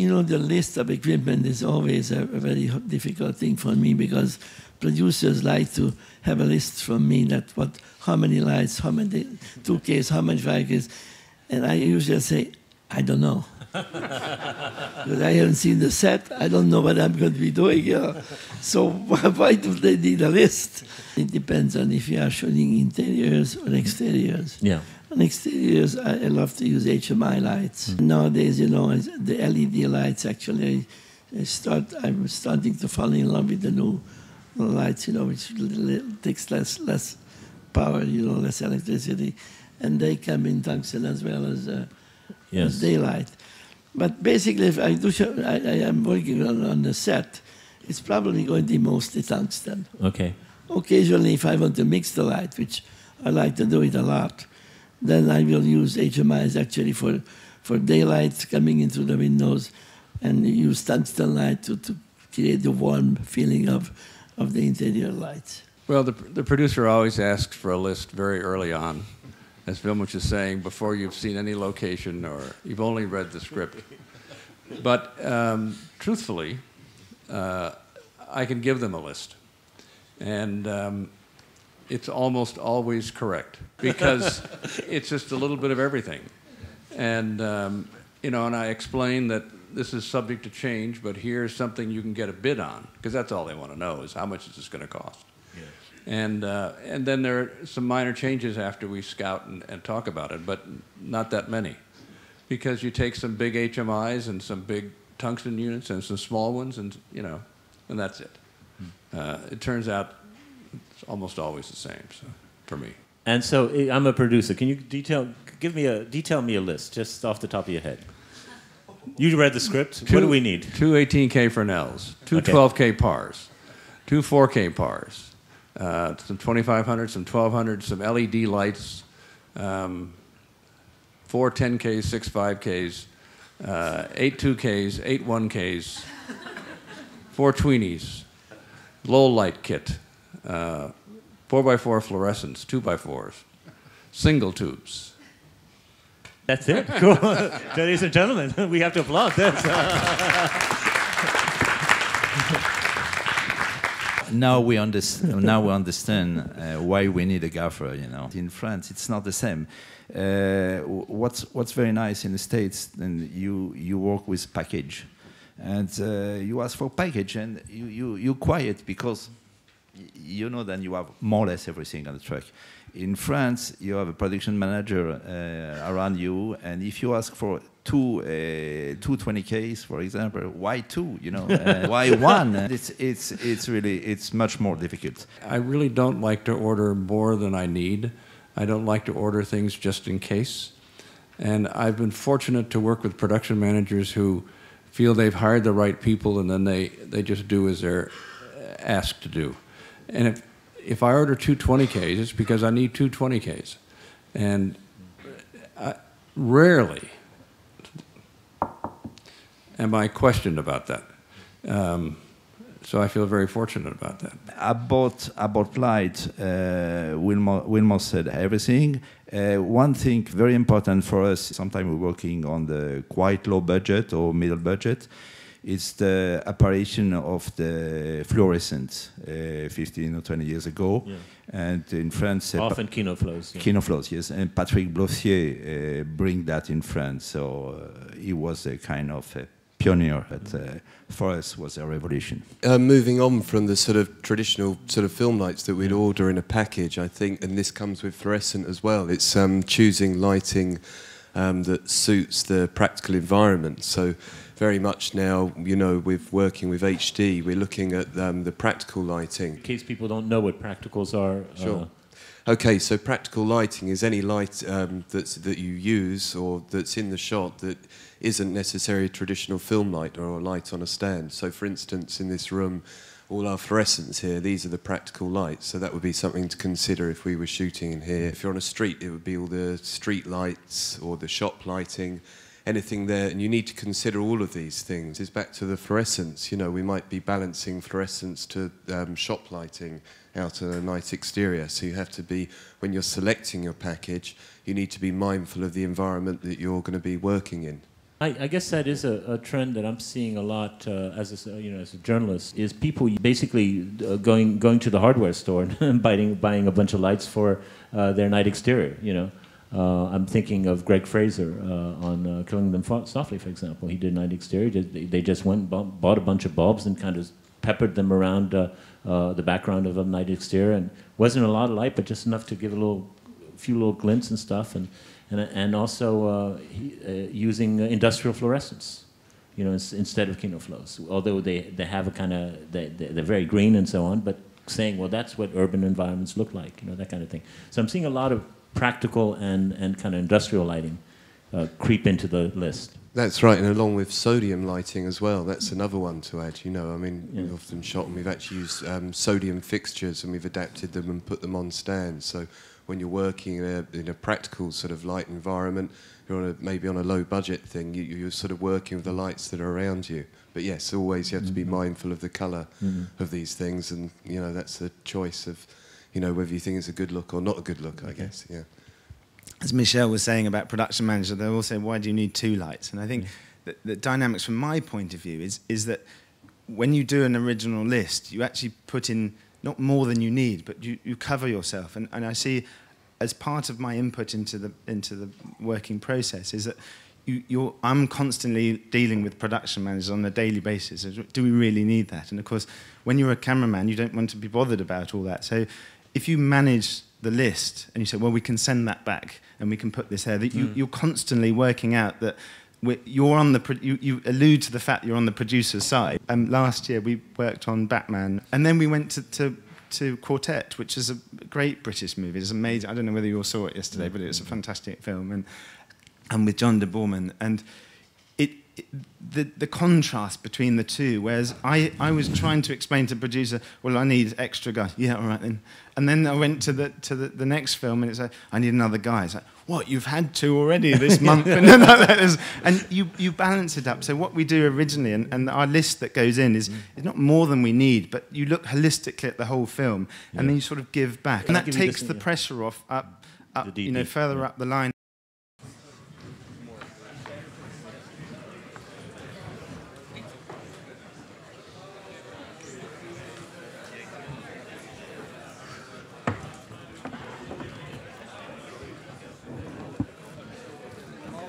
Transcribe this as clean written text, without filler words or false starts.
You know, the list of equipment is always a very difficult thing for me because producers like to have a list from me that how many lights, how many 2Ks, how many 5Ks, and I usually say, I don't know. Because I haven't seen the set, I don't know what I'm going to be doing here. So why do they need a list? It depends on if you are shooting interiors or exteriors. Yeah. On exteriors, I love to use HMI lights. Nowadays, you know, the LED lights, actually, I'm starting to fall in love with the new lights, you know, which takes less power, you know, less electricity. And they come in tungsten as well as daylight. But basically, if I am working on the set, it's probably going to be mostly tungsten. Okay. Occasionally, if I want to mix the light, which I like to do it a lot, then I will use HMIs actually for daylight coming into the windows and use tungsten light to create the warm feeling of the interior lights. Well, the producer always asks for a list very early on, as Vilmos is saying, before you've seen any location or you've only read the script. But truthfully, I can give them a list. And it's almost always correct because it's just a little bit of everything. And, you know, and I explain that this is subject to change, but here's something you can get a bid on, because that's all they want to know is how much is this going to cost. Yeah. And then there are some minor changes after we scout and talk about it, but not that many. Because you take some big HMIs and some big tungsten units and some small ones, and, you know, and that's it. It turns out it's almost always the same, so, for me. And so I'm a producer. Can you detail me a list just off the top of your head? You read the script. What do we need? Two 18K Fresnels, two 12K pars, two 4K pars, some 2500, some 1200, some LED lights, 4 10Ks, 6 5Ks, 8 2Ks, 8 1Ks, 4 tweenies, low light kit, 4x4 fluorescents, 2x4s, single tubes. That's it. Cool. Ladies and gentlemen, we have to applaud this. Now we understand why we need a gaffer. You know, in France it's not the same. What's very nice in the States, then you work with package, and you ask for package, and you quiet because you know then you have more or less everything on the truck. In France, you have a production manager around you, and if you ask for two 20Ks, for example, why two? You know, why one? It's much more difficult. I really don't like to order more than I need. I don't like to order things just in case. And I've been fortunate to work with production managers who feel they've hired the right people, and then they just do as they're asked to do. And if I order two 20Ks, it's because I need two 20Ks. And rarely am I questioned about that. So I feel very fortunate about that. About light, Vilmos said everything. One thing very important for us, sometimes we're working on the quite low budget or middle budget, it's the apparition of the fluorescent 15 or 20 years ago. Yeah. And in France... Often Kinoflows. Yeah. Kinoflows, yes. And Patrick Blossier bring that in France. So he was a kind of a pioneer that for us was a revolution. Moving on from the sort of traditional sort of film lights that we'd order in a package, I think, and this comes with fluorescent as well, it's choosing lighting that suits the practical environment. So very much now, you know, with working with HD, we're looking at the practical lighting. In case people don't know what practicals are. Sure. Okay, so practical lighting is any light that you use or that's in the shot that isn't necessarily a traditional film light or a light on a stand. So for instance, in this room, all our fluorescents here, these are the practical lights. So that would be something to consider if we were shooting in here. If you're on a street, it would be all the street lights or the shop lighting, anything there. And you need to consider all of these things. It's back to the fluorescents. You know, we might be balancing fluorescents to shop lighting out on a night exterior. So you have to be, when you're selecting your package, you need to be mindful of the environment that you're going to be working in. I guess that is a trend that I'm seeing a lot as a journalist. Is people basically going to the hardware store and buying a bunch of lights for their night exterior. I'm thinking of Greg Fraser on Killing Them Softly, for example. He did night exterior. They just went and bought a bunch of bulbs and kind of peppered them around the background of a night exterior, and wasn't a lot of light, but just enough to give a few little glints and stuff, and also using industrial fluorescence, instead of kinoflows. Although they have a kind of they're very green and so on, but saying, well, that's what urban environments look like, that kind of thing. So I'm seeing a lot of practical and kind of industrial lighting creep into the list. That's right, and along with sodium lighting as well, that's another one to add. We've often shot and we've actually used sodium fixtures and we've adapted them and put them on stands. So when you're working in a practical sort of light environment, you're maybe on a low budget thing, you're sort of working with the lights that are around you. But yes, always you have to be mindful of the colour of these things, and that's a choice of whether you think it's a good look or not a good look, I guess. Yeah. As Michel was saying about production manager, they'll all say, why do you need 2 lights? And I think that the dynamics from my point of view is that when you do an original list, you actually put in not more than you need, but you cover yourself. And I see, as part of my input into the working process, is that I'm constantly dealing with production managers on a daily basis. Do we really need that? And of course, when you're a cameraman, you don't want to be bothered about all that. So if you manage the list and you say, well, we can send that back and we can put this here, that you're constantly working out that you're on you allude to the fact you're on the producer's side. Last year we worked on Batman, and then we went to Quartet, which is a great British movie. It's amazing. I don't know whether you all saw it yesterday, but it was a fantastic film, and with John de Boorman, and the contrast between the two, whereas I was trying to explain to the producer, well, I need extra guys. Yeah, all right then. And then I went to the next film, and it's like, I need another guy. It's like, what, you've had 2 already this month? And you balance it up. So what we do originally, and our list that goes in is not more than we need, but you look holistically at the whole film, and then you sort of give back. And that takes the pressure off further up the line.